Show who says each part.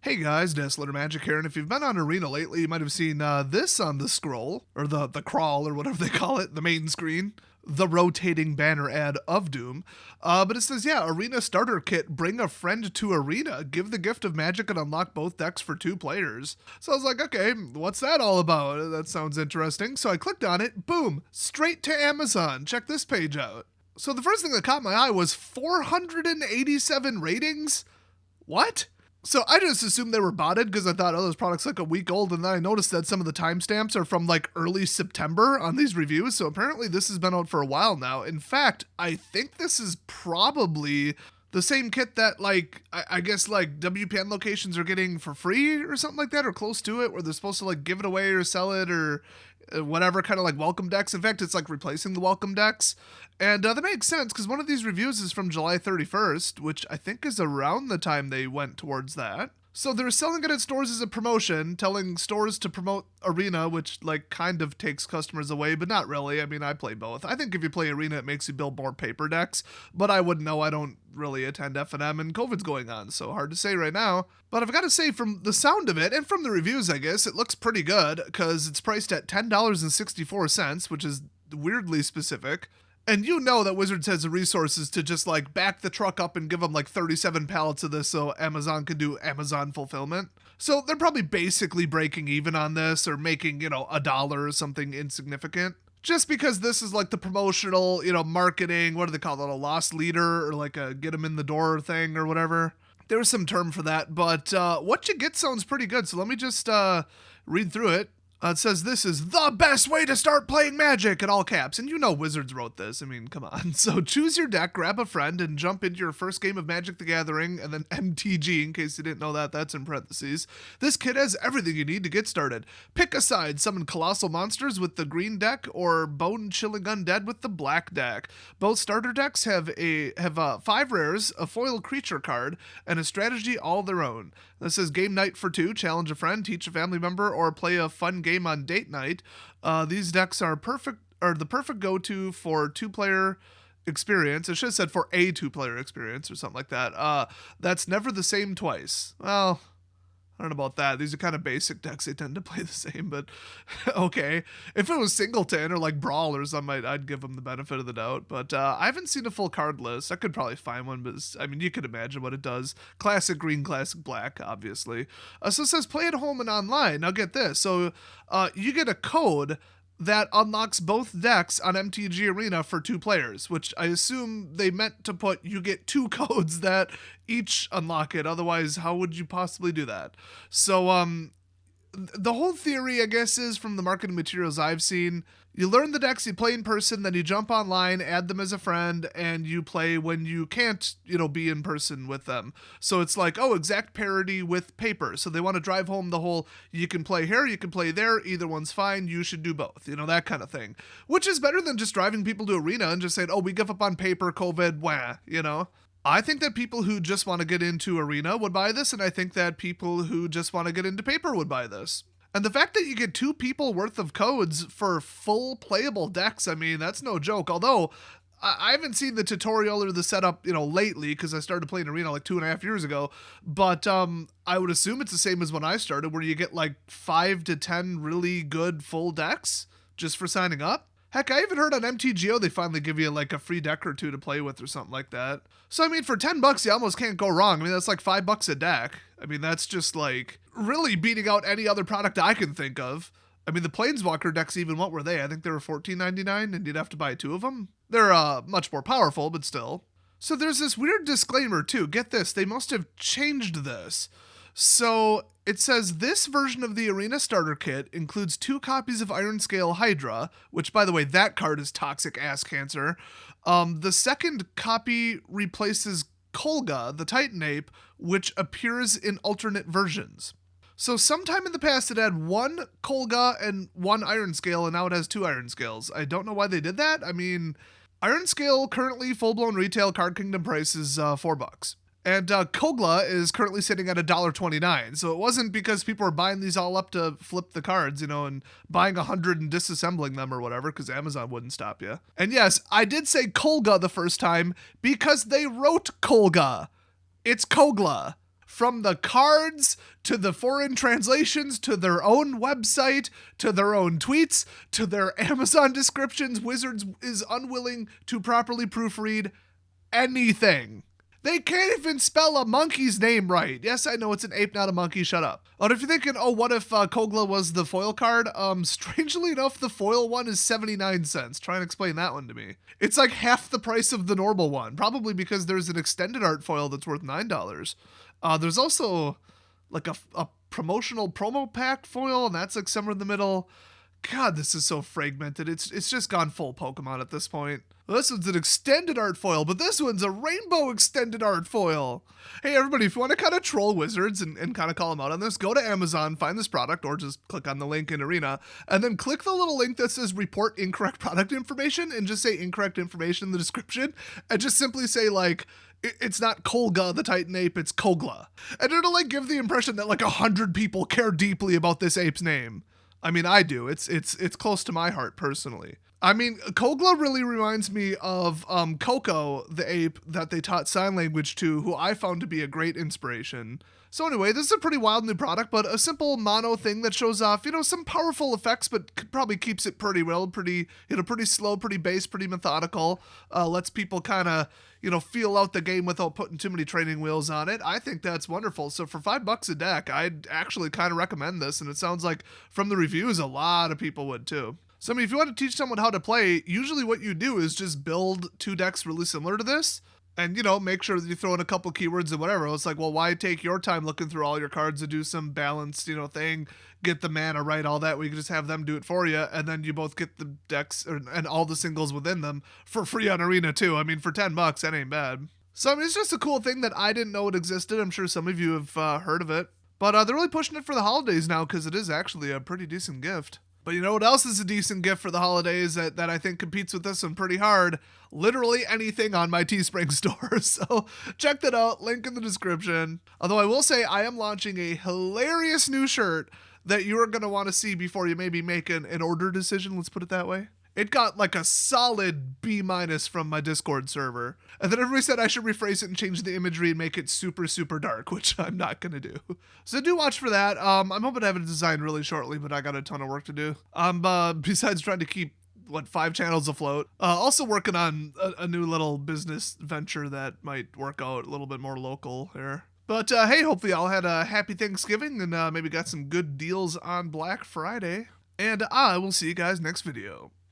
Speaker 1: Hey guys, Dazzler Magic here, and if you've been on Arena lately, you might have seen this on the scroll, or the crawl, or whatever they call it, the main screen, the rotating banner ad of Doom. But it says, yeah, Arena Starter Kit, bring a friend to Arena, give the gift of magic and unlock both decks for 2 players. So I was like, okay, what's that all about? That sounds interesting. So I clicked on it, boom, straight to Amazon. Check this page out. So the first thing that caught my eye was 487 ratings? What? So I just assumed they were botted because I thought, oh, this product's like a week old, and then I noticed that some of the timestamps are from like early September on these reviews, so apparently this has been out for a while now. In fact, I think this is probably the same kit that like, I guess like WPN locations are getting for free or something like that, or close to it, where they're supposed to like give it away or sell it or whatever, kind of like welcome decks. In fact, it's like replacing the welcome decks. And that makes sense because one of these reviews is from July 31st, which I think is around the time they went towards that. So they're selling it at stores as a promotion, telling stores to promote Arena, which like kind of takes customers away, but not really. I mean, I play both. I think if you play Arena, it makes you build more paper decks, but I wouldn't know. I don't really attend F&M, and COVID's going on, so hard to say right now. But I've got to say, from the sound of it, and from the reviews, I guess, it looks pretty good, because it's priced at $10.64, which is weirdly specific. And you know that Wizards has the resources to just like back the truck up and give them like 37 pallets of this so Amazon can do Amazon fulfillment. So they're probably basically breaking even on this or making, $1 or something insignificant. Just because this is like the promotional, marketing, what do they call it, a lost leader or like a get them in the door thing or whatever. There was some term for that, but what you get sounds pretty good. So let me just read through it. It says this is the best way to start playing Magic in all caps. And you know Wizards wrote this. I mean, come on. So choose your deck, grab a friend, and jump into your first game of Magic the Gathering, and then MTG, in case you didn't know that, that's in parentheses. This kit has everything you need to get started. Pick a side, summon colossal monsters with the green deck, or bone-chilling undead with the black deck. Both starter decks have 5 rares, a foil creature card, and a strategy all their own. This says game night for 2, challenge a friend, teach a family member, or play a fun game on date night. These decks are the perfect go-to for 2-player experience. It should have said for a 2-player experience or something like that. That's never the same twice. Well, I don't know about that. These are kind of basic decks. They tend to play the same, but okay. If it was Singleton or like Brawlers, I'd give them the benefit of the doubt. But I haven't seen a full card list. I could probably find one, but I mean, you could imagine what it does. Classic green, classic black, obviously. So it says play at home and online. Now get this. So you get a code that unlocks both decks on MTG Arena for 2 players, which I assume they meant to put you get 2 codes that each unlock it. Otherwise, how would you possibly do that? So, the whole theory, I guess, is from the marketing materials I've seen, you learn the decks, you play in person, then you jump online, add them as a friend, and you play when you can't, be in person with them. So it's like, exact parity with paper. So they want to drive home the whole, you can play here, you can play there, either one's fine, you should do both, that kind of thing. Which is better than just driving people to Arena and just saying, we give up on paper, COVID, wah, I think that people who just want to get into Arena would buy this, and I think that people who just want to get into paper would buy this. And the fact that you get 2 people worth of codes for full playable decks, I mean, that's no joke. Although, I haven't seen the tutorial or the setup, lately, because I started playing Arena like 2.5 years ago. But I would assume it's the same as when I started, where you get like 5 to 10 really good full decks just for signing up. Heck, I even heard on MTGO they finally give you like a free deck or 2 to play with or something like that. So I mean, for $10, you almost can't go wrong. I mean, that's like $5 a deck. I mean, that's just like really beating out any other product I can think of. I mean, the Planeswalker decks, even what were they? I think they were $14.99, and you'd have to buy 2 of them. They're much more powerful, but still. So there's this weird disclaimer too. Get this, they must have changed this. So it says this version of the Arena Starter Kit includes 2 copies of Ironscale Hydra, which, by the way, that card is toxic ass cancer. The second copy replaces Kolga, the Titan Ape, which appears in alternate versions. So sometime in the past it had 1 Kolga and 1 Ironscale, and now it has 2 Ironscales. I don't know why they did that. I mean, Ironscale currently full-blown retail Card Kingdom price is $4. And Kogla is currently sitting at $1.29. So it wasn't because people were buying these all up to flip the cards, and buying 100 and disassembling them or whatever, because Amazon wouldn't stop you. And yes, I did say Kolga the first time because they wrote Kolga. It's Kogla. from the cards to the foreign translations to their own website to their own tweets to their Amazon descriptions, Wizards is unwilling to properly proofread anything. They can't even spell a monkey's name right. Yes, I know it's an ape, not a monkey. Shut up. But if you're thinking, oh, what if Kogla was the foil card? Strangely enough, the foil one is 79 cents. Try and explain that one to me. It's like half the price of the normal one, probably because there's an extended art foil that's worth $9. There's also like a promotional promo pack foil, and that's like somewhere in the middle. God, this is so fragmented. It's just gone full Pokemon at this point. Well, this one's an extended art foil, but this one's a rainbow extended art foil. Hey, everybody, if you want to kind of troll Wizards and kind of call them out on this, go to Amazon, find this product, or just click on the link in Arena, and then click the little link that says report incorrect product information, and just say incorrect information in the description, and just simply say, like, it's not Kolga, the Titan ape, it's Kogla. And it'll, like, give the impression that, like, 100 people care deeply about this ape's name. I mean, I do. It's close to my heart, personally. I mean, Kogla really reminds me of Coco, the ape that they taught sign language to, who I found to be a great inspiration. So anyway, this is a pretty wild new product, but a simple mono thing that shows off, some powerful effects, but probably keeps it pretty real, pretty slow, pretty base, pretty methodical. Lets people kind of, feel out the game without putting too many training wheels on it. I think that's wonderful. So for $5 a deck, I'd actually kind of recommend this, and it sounds like from the reviews, a lot of people would too. So, I mean, if you want to teach someone how to play, usually what you do is just build 2 decks really similar to this and, make sure that you throw in a couple keywords and whatever. It's like, well, why take your time looking through all your cards to do some balanced, thing, get the mana right, all that. We can just have them do it for you, and then you both get the decks and all the singles within them for free on Arena, too. I mean, for $10, that ain't bad. So, I mean, it's just a cool thing that I didn't know it existed. I'm sure some of you have heard of it. But they're really pushing it for the holidays now because it is actually a pretty decent gift. But you know what else is a decent gift for the holidays that I think competes with this one pretty hard? Literally anything on my Teespring store. So check that out. Link in the description. Although I will say I am launching a hilarious new shirt that you are going to want to see before you maybe make an order decision. Let's put it that way. It got like a solid B- from my Discord server. And then everybody said I should rephrase it and change the imagery and make it super, super dark, which I'm not going to do. So do watch for that. I'm hoping to have it designed really shortly, but I got a ton of work to do. Besides trying to keep, 5 channels afloat. Also working on a new little business venture that might work out a little bit more local here. But hey, hopefully y'all had a happy Thanksgiving and maybe got some good deals on Black Friday. And I will see you guys next video.